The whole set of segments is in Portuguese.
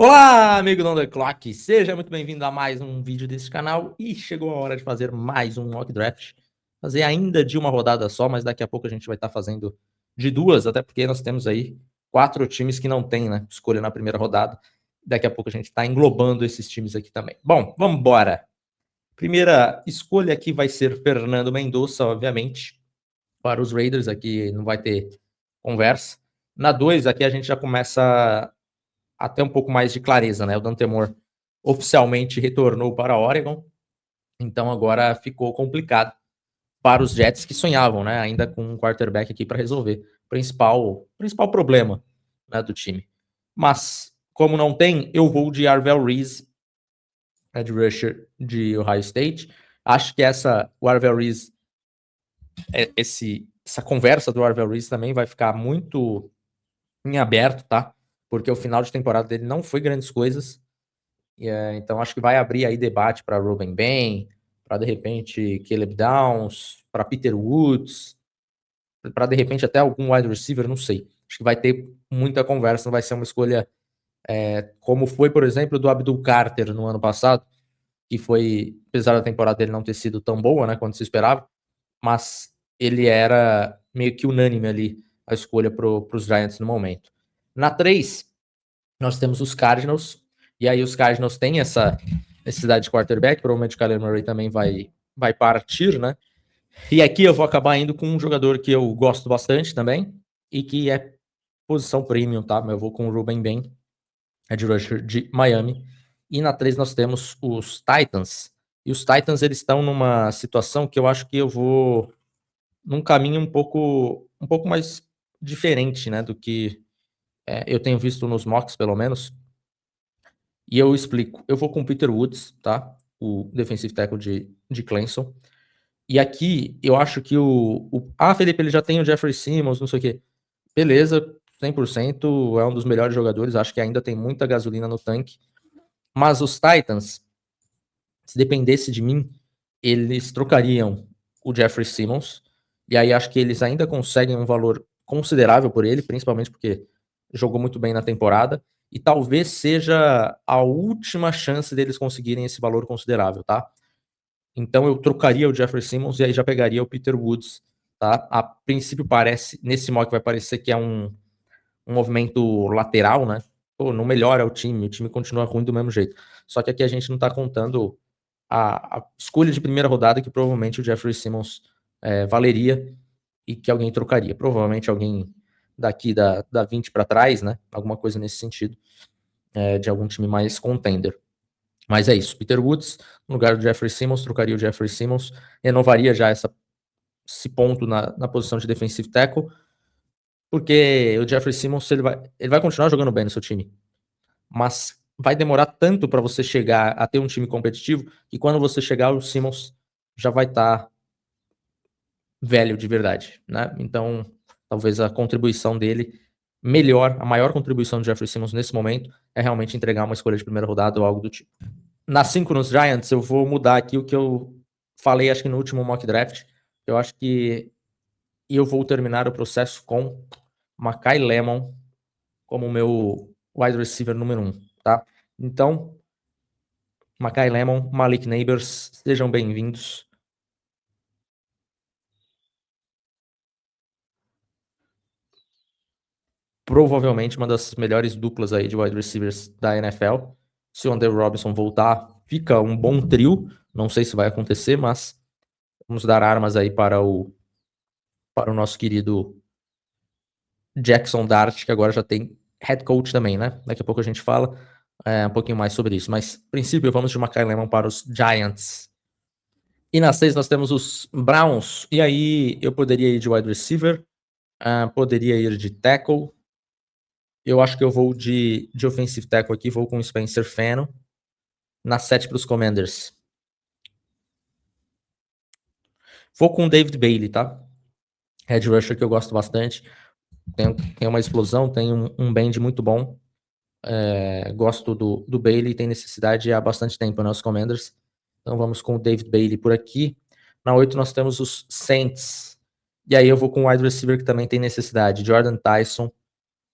Olá, amigo do On The Clock, seja muito bem-vindo a mais um vídeo desse canal e chegou a hora de fazer mais um mock draft. Fazer ainda de uma rodada só, mas daqui a pouco a gente vai estar fazendo de duas, até porque nós temos aí 4 times que não tem, né, escolha na primeira rodada. Daqui a pouco a gente está englobando esses times aqui também. Bom, vamos embora. Primeira escolha aqui vai ser Fernando Mendonça, obviamente, para os Raiders, aqui não vai ter conversa. Na 2, aqui a gente já começa até um pouco mais de clareza, né? O Dante Moore oficialmente retornou para Oregon, então agora ficou complicado para os Jets que sonhavam, né? Ainda com um quarterback aqui para resolver. Principal problema, né, do time. Mas, como não tem, eu vou de Arvell Reese, edge rusher de Ohio State. Acho que o Arvell Reese, essa conversa do Arvell Reese também vai ficar muito em aberto, tá? Porque o final de temporada dele não foi grandes coisas. Então acho que vai abrir aí debate para Ruben Ben, para de repente Caleb Downs, para Peter Woods, para de repente até algum wide receiver, não sei. Acho que vai ter muita conversa, não vai ser uma escolha como foi, por exemplo, do Abdul Carter no ano passado, que foi, apesar da temporada dele não ter sido tão boa, né, quanto se esperava, mas ele era meio que unânime ali a escolha para os Giants no momento. Na 3, nós temos os Cardinals, e aí os Cardinals têm essa necessidade de quarterback, provavelmente o Kyler Murray também vai partir, né? E aqui eu vou acabar indo com um jogador que eu gosto bastante também, e que é posição premium, tá? Eu vou com o Ruben Ben, edge rusher de Miami. E na 3 nós temos os Titans, e os Titans eles estão numa situação que eu acho que eu vou num caminho um pouco mais diferente, né, do que eu tenho visto nos mocks, pelo menos. E eu explico. Eu vou com o Peter Woods, tá? O defensive tackle de Clemson. E aqui eu acho que Felipe, ele já tem o Jeffrey Simmons, não sei o quê. Beleza, 100%, é um dos melhores jogadores. Acho que ainda tem muita gasolina no tanque. Mas os Titans, se dependesse de mim, eles trocariam o Jeffrey Simmons. E aí acho que eles ainda conseguem um valor considerável por ele, principalmente porque jogou muito bem na temporada. E talvez seja a última chance deles conseguirem esse valor considerável, tá? Então eu trocaria o Jeffrey Simmons e aí já pegaria o Peter Woods, tá? A princípio parece, nesse mock vai parecer que é um movimento lateral, né? Pô, não melhora o time continua ruim do mesmo jeito. Só que aqui a gente não tá contando a escolha de primeira rodada que provavelmente o Jeffrey Simmons valeria e que alguém trocaria. Provavelmente alguém daqui da 20 para trás, né? Alguma coisa nesse sentido, de algum time mais contender. Mas é isso. Peter Woods, no lugar do Jeffrey Simmons, trocaria o Jeffrey Simmons, renovaria já esse ponto na posição de defensive tackle, porque o Jeffrey Simmons ele vai continuar jogando bem no seu time, mas vai demorar tanto para você chegar a ter um time competitivo que quando você chegar, o Simmons já vai estar velho de verdade, né? Então, talvez a contribuição dele a maior contribuição do Jeffrey Simmons nesse momento é realmente entregar uma escolha de primeira rodada ou algo do tipo. Na 5 nos Giants, eu vou mudar aqui o que eu falei, acho que no último mock draft. Eu acho que eu vou terminar o processo com Makai Lemon como meu wide receiver número 1, tá? Então, Makai Lemon, Malik Neighbors, sejam bem-vindos. Provavelmente uma das melhores duplas aí de wide receivers da NFL. Se o Andrew Robinson voltar, fica um bom trio. Não sei se vai acontecer, mas vamos dar armas aí para o nosso querido Jackson Dart, que agora já tem head coach também, né? Daqui a pouco a gente fala um pouquinho mais sobre isso. Mas, a princípio, vamos de Makai Lemon para os Giants. E na 6 nós temos os Browns. E aí eu poderia ir de wide receiver, poderia ir de tackle. Eu acho que eu vou de offensive tackle aqui, vou com Spencer Fano. Na 7 para os Commanders. Vou com o David Bailey, tá? Head rusher que eu gosto bastante. Tem uma explosão, tem um bend muito bom. Gosto do Bailey, tem necessidade há bastante tempo nos Commanders. Então vamos com o David Bailey por aqui. Na 8 nós temos os Saints. E aí eu vou com o wide receiver que também tem necessidade. Jordan Tyson,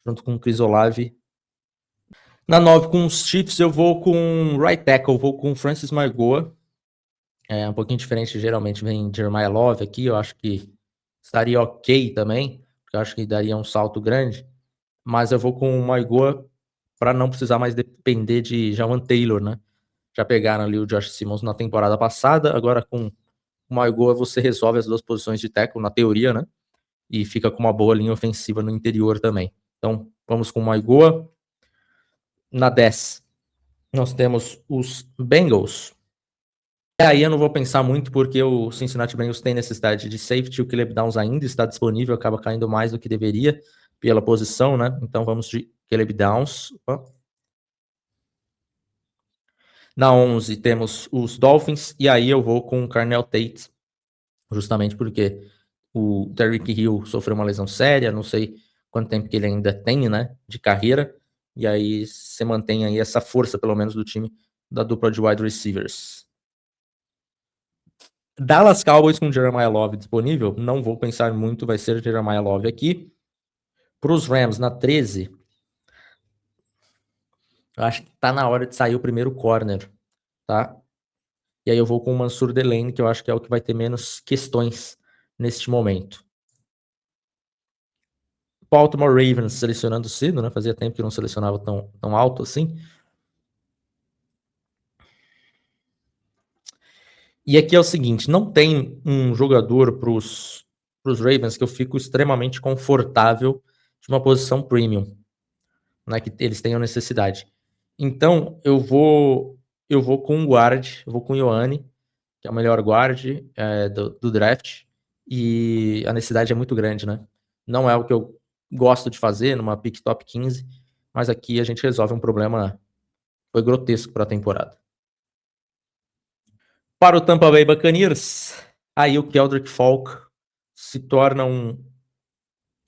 junto com o Chris Olave. Na 9 com os Chiefs eu vou com right tackle, vou com Francis Margoa. É um pouquinho diferente, geralmente vem Jeremiah Love aqui, eu acho que estaria ok também, porque eu acho que daria um salto grande, mas eu vou com o Margoa para não precisar mais depender de Jawan Taylor, né? Já pegaram ali o Josh Simmons na temporada passada, agora com o Margoa você resolve as duas posições de tackle, na teoria, né? E fica com uma boa linha ofensiva no interior também. Então, vamos com o Margoa. Na 10, nós temos os Bengals. E aí eu não vou pensar muito porque o Cincinnati Bengals tem necessidade de safety, o Caleb Downs ainda está disponível, acaba caindo mais do que deveria pela posição, né? Então vamos de Caleb Downs. Na 11 temos os Dolphins, e aí eu vou com o Carnell Tate, justamente porque o Tyreek Hill sofreu uma lesão séria, não sei quanto tempo que ele ainda tem, né, de carreira, e aí você mantém aí essa força, pelo menos, do time da dupla de wide receivers. Dallas Cowboys com Jeremiah Love disponível, não vou pensar muito, vai ser Jeremiah Love aqui. Para os Rams, na 13, eu acho que tá na hora de sair o primeiro corner, tá? E aí eu vou com o Mansur Delaney, que eu acho que é o que vai ter menos questões neste momento. Baltimore Ravens selecionando cedo, né? Fazia tempo que não selecionava tão alto assim. E aqui é o seguinte, não tem um jogador para os Ravens que eu fico extremamente confortável de uma posição premium, né? Que eles tenham necessidade. Então eu vou com o guard, eu vou com o Ioane, que é o melhor guard do draft, e a necessidade é muito grande, né? Não é o que eu gosto de fazer numa pick top 15, mas aqui a gente resolve um problema que foi grotesco para a temporada. Para o Tampa Bay Buccaneers, aí o Keldrick Falk se torna um...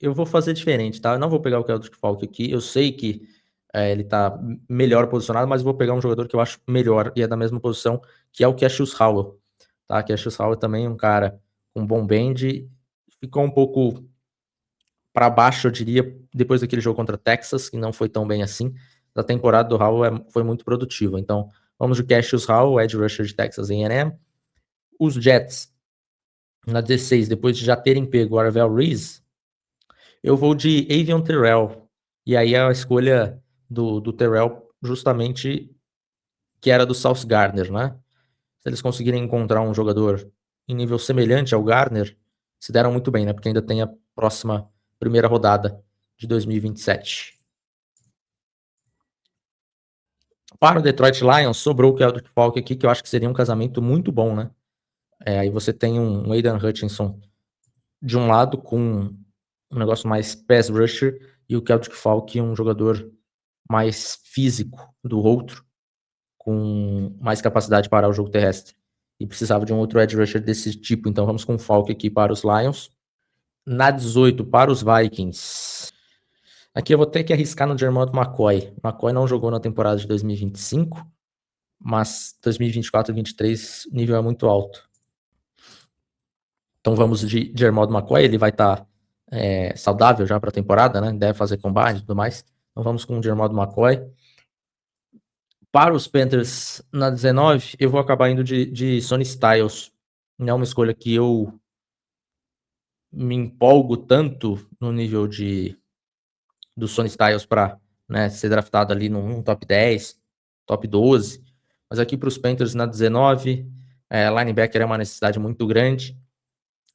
Eu vou fazer diferente, tá? Eu não vou pegar o Keldrick Falk aqui, eu sei que ele tá melhor posicionado, mas eu vou pegar um jogador que eu acho melhor e é da mesma posição, que é o Cassius Howell. Tá? Cassius Howell também é um cara com bom bend, ficou um pouco para baixo, eu diria, depois daquele jogo contra Texas, que não foi tão bem assim. A temporada do Howell foi muito produtiva. Então, vamos de Cassius Howell, edge rusher de Texas A&M. Os Jets, na 16, depois de já terem pego o Arvel Reese, eu vou de Avion Terrell. E aí a escolha do Terrell, justamente, que era do Sauce Gardner, né? Se eles conseguirem encontrar um jogador em nível semelhante ao Gardner, se deram muito bem, né? Porque ainda tem a próxima primeira rodada de 2027. Para o Detroit Lions, sobrou o Keldrick Falk aqui, que eu acho que seria um casamento muito bom, né? Aí você tem um Aidan Hutchinson de um lado com um negócio mais pass rusher e o Keldrick Falk um jogador mais físico do outro, com mais capacidade para o jogo terrestre. E precisava de um outro edge rusher desse tipo, então vamos com o Falk aqui para os Lions. Na 18, para os Vikings. Aqui eu vou ter que arriscar no Jermond McCoy. McCoy não jogou na temporada de 2025, mas 2024 e 2023 o nível é muito alto. Então vamos de Jermond McCoy, ele vai estar saudável já para a temporada, né? Deve fazer combate e tudo mais. Então vamos com o Jermond McCoy. Para os Panthers, na 19, eu vou acabar indo de Sonny Styles. Não é uma escolha que eu me empolgo tanto no nível do Sonny Styles para ser draftado ali num top 10, top 12. Mas aqui para os Panthers, na 19, linebacker é uma necessidade muito grande.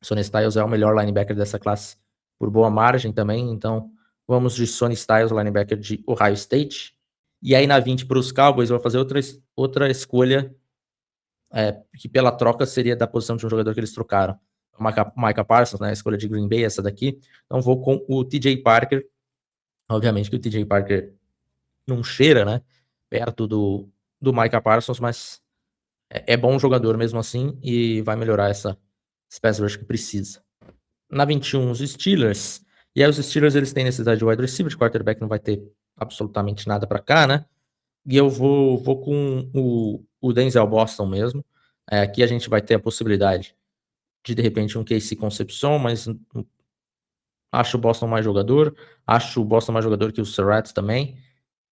Sonny Styles é o melhor linebacker dessa classe por boa margem também. Então vamos de Sonny Styles, linebacker de Ohio State. E aí na 20 para os Cowboys, eu vou fazer outra escolha que pela troca seria da posição de um jogador que eles trocaram. O Micah Parsons, né, a escolha de Green Bay, essa daqui. Então vou com o TJ Parker. Obviamente que o TJ Parker não cheira, né, perto do Micah Parsons, mas é bom jogador mesmo assim e vai melhorar essa pass rush que precisa. Na 21, os Steelers. E aí os Steelers eles têm necessidade de wide receiver, de quarterback não vai ter absolutamente nada para cá, né? E eu vou com o Denzel Boston mesmo. Aqui a gente vai ter a possibilidade de repente, um Casey Concepcion, mas acho o Boston mais jogador. Acho o Boston mais jogador que o Surratt também.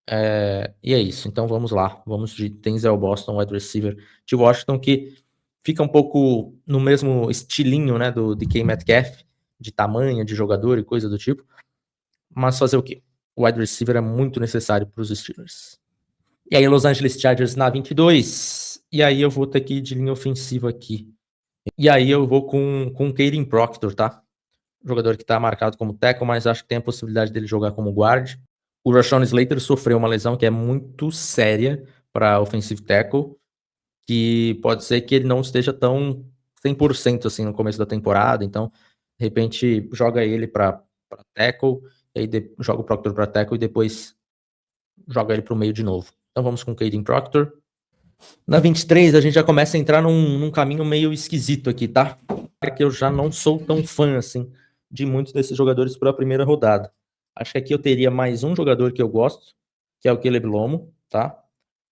E é isso, então vamos lá, vamos de Denzel Boston, wide receiver de Washington, que fica um pouco no mesmo estilinho, né, do DK Metcalf, de tamanho, de jogador e coisa do tipo, mas fazer o quê? O wide receiver é muito necessário para os Steelers. E aí Los Angeles Chargers na 22, e aí eu vou ter que ir de linha ofensiva aqui. E aí eu vou com o Caden Proctor, tá? Jogador que tá marcado como tackle, mas acho que tem a possibilidade dele jogar como guard. O Rashawn Slater sofreu uma lesão que é muito séria para offensive tackle, que pode ser que ele não esteja tão 100% assim no começo da temporada, então de repente joga ele para tackle, e aí joga o Proctor para tackle e depois joga ele para o meio de novo. Então vamos com o Caden Proctor. Na 23 a gente já começa a entrar num caminho meio esquisito aqui, tá? Porque eu já não sou tão fã assim de muitos desses jogadores para a primeira rodada. Acho que aqui eu teria mais um jogador que eu gosto, que é o Caleb Lomo, tá?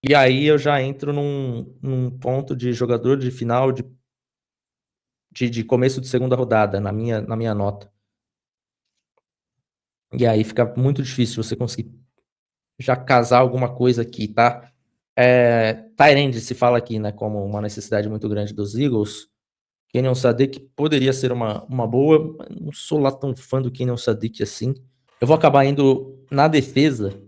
E aí eu já entro num ponto de jogador de final de começo de segunda rodada, na minha nota. E aí fica muito difícil você conseguir já casar alguma coisa aqui, tá? Tight end se fala aqui, né, como uma necessidade muito grande dos Eagles. Kenyon Sadiq poderia ser uma boa, mas não sou lá tão fã do Kenyon Sadiq assim. Eu vou acabar indo na defesa.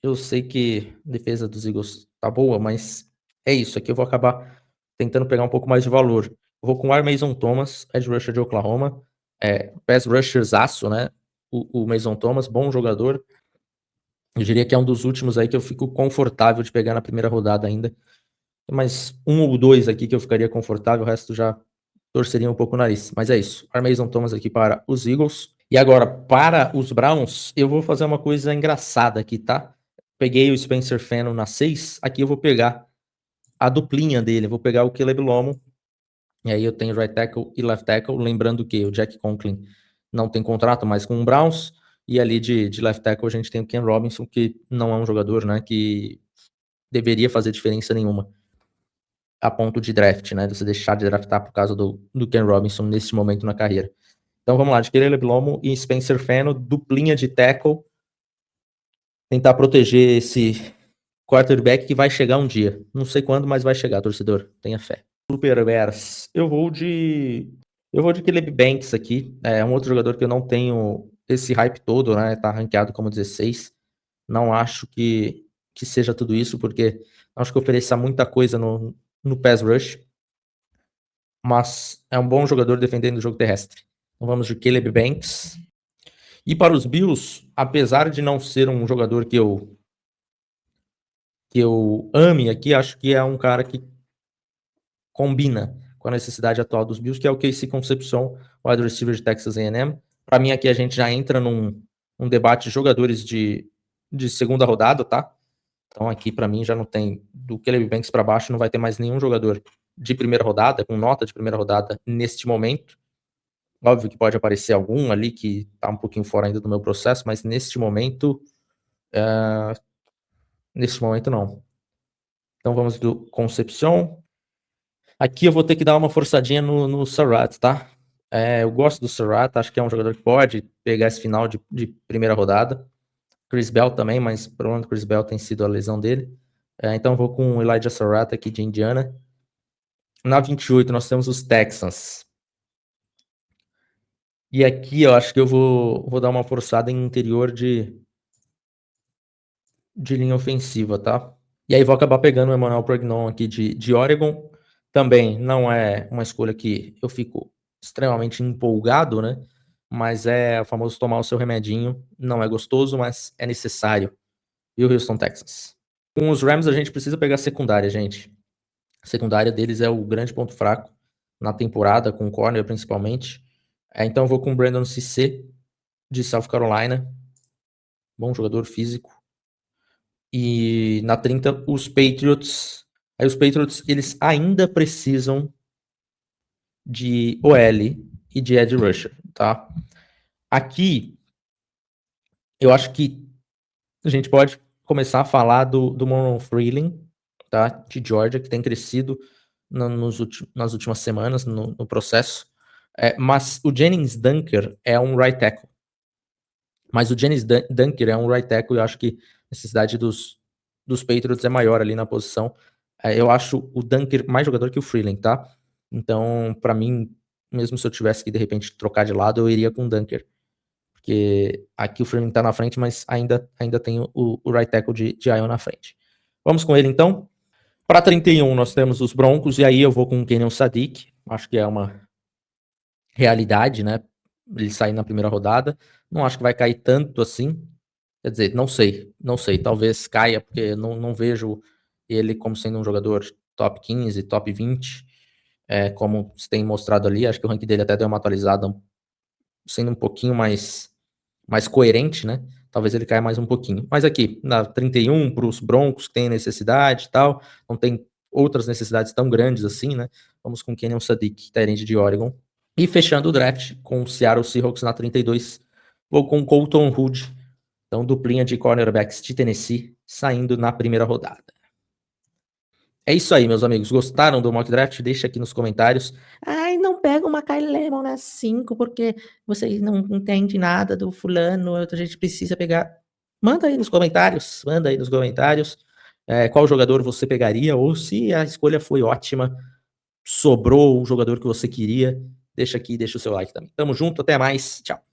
Eu sei que a defesa dos Eagles tá boa, mas é isso. Aqui eu vou acabar tentando pegar um pouco mais de valor. Eu vou com o Mason Thomas, edge rusher de Oklahoma. Pass rusherzaço, né? O Mason Thomas, bom jogador. Eu diria que é um dos últimos aí que eu fico confortável de pegar na primeira rodada ainda. Tem mais um ou dois aqui que eu ficaria confortável, o resto já torceria um pouco o nariz. Mas é isso. Mason Thomas aqui para os Eagles. E agora, para os Browns, eu vou fazer uma coisa engraçada aqui, tá? Peguei o Spencer Fenno na 6, aqui eu vou pegar a duplinha dele, vou pegar o Caleb Lomo, e aí eu tenho right tackle e left tackle, lembrando que o Jack Conklin não tem contrato mais com o Browns, e ali de left tackle a gente tem o Ken Robinson, que não é um jogador, né, que deveria fazer diferença nenhuma a ponto de draft, né, de você deixar de draftar por causa do Ken Robinson nesse momento na carreira. Então vamos lá, de Caleb Lomo e Spencer Fenno, duplinha de tackle, tentar proteger esse quarterback que vai chegar um dia. Não sei quando, mas vai chegar, torcedor. Tenha fé. Super Bears. Eu vou de Caleb Banks aqui. É um outro jogador que eu não tenho esse hype todo, né? Tá rankeado como 16. Não acho que seja tudo isso, porque acho que ofereça muita coisa no pass rush. Mas é um bom jogador defendendo o jogo terrestre. Então vamos de Caleb Banks. E para os Bills, apesar de não ser um jogador que eu ame aqui, acho que é um cara que combina com a necessidade atual dos Bills, que é o Casey Concepcion, wide receiver de Texas A&M. Para mim aqui a gente já entra num debate de jogadores de segunda rodada, tá? Então aqui para mim já não tem, do Caleb Banks para baixo, não vai ter mais nenhum jogador de primeira rodada, com nota de primeira rodada neste momento. Óbvio que pode aparecer algum ali que tá um pouquinho fora ainda do meu processo, mas neste momento não. Então vamos do Concepcion. Aqui eu vou ter que dar uma forçadinha no Surratt, tá? Eu gosto do Surratt, acho que é um jogador que pode pegar esse final de primeira rodada. Chris Bell também, mas o problema do Chris Bell tem sido a lesão dele. Então eu vou com o Elijah Surratt aqui de Indiana. Na 28 nós temos os Texans. E aqui eu acho que eu vou dar uma forçada em interior de linha ofensiva, tá? E aí vou acabar pegando o Emmanuel Pregnon aqui de Oregon. Também não é uma escolha que eu fico extremamente empolgado, né? Mas é o famoso tomar o seu remedinho. Não é gostoso, mas é necessário. E o Houston Texans. Com os Rams a gente precisa pegar a secundária, gente. A secundária deles é o grande ponto fraco na temporada, com o corner principalmente. Então eu vou com o Brandon Cissé, de South Carolina. Bom jogador físico. E na 30, os Patriots. Aí os Patriots, eles ainda precisam de OL e de edge rusher, tá? Aqui, eu acho que a gente pode começar a falar do Morgan Freeling, tá? De Georgia, que tem crescido nas últimas semanas no processo. Mas o Jennings Dunker é um right tackle. Mas o Jennings Dunker é um right tackle, eu acho que necessidade dos Patriots é maior ali na posição. Eu acho o Dunker mais jogador que o Freeland, tá? Então, pra mim, mesmo se eu tivesse que de repente trocar de lado, eu iria com o Dunker. Porque aqui o Freeland tá na frente, mas ainda tem o right tackle de Iowa na frente. Vamos com ele então. Para 31, nós temos os Broncos, e aí eu vou com o Kenyon Sadiq. Acho que é uma realidade, né? Ele sair na primeira rodada. Não acho que vai cair tanto assim. Quer dizer, não sei. Talvez caia, porque não vejo ele como sendo um jogador top 15, top 20, como se tem mostrado ali. Acho que o ranking dele até deu uma atualizada, sendo um pouquinho mais coerente, né? Talvez ele caia mais um pouquinho. Mas aqui, na 31, para os Broncos, que tem necessidade e tal, não tem outras necessidades tão grandes assim, né? Vamos com Kenyon Sadiq, Tyrande de Oregon. E fechando o draft com o Seattle Seahawks na 32, vou com Colton Hood, então duplinha de cornerbacks de Tennessee, saindo na primeira rodada. É isso aí, meus amigos. Gostaram do mock draft? Deixa aqui nos comentários. Ai, não pega uma Kyle Lemon na 5, porque vocês não entendem nada do fulano, a gente precisa pegar. Manda aí nos comentários, qual jogador você pegaria, ou se a escolha foi ótima, sobrou o jogador que você queria, deixa aqui, deixa o seu like também. Tamo junto, até mais, tchau.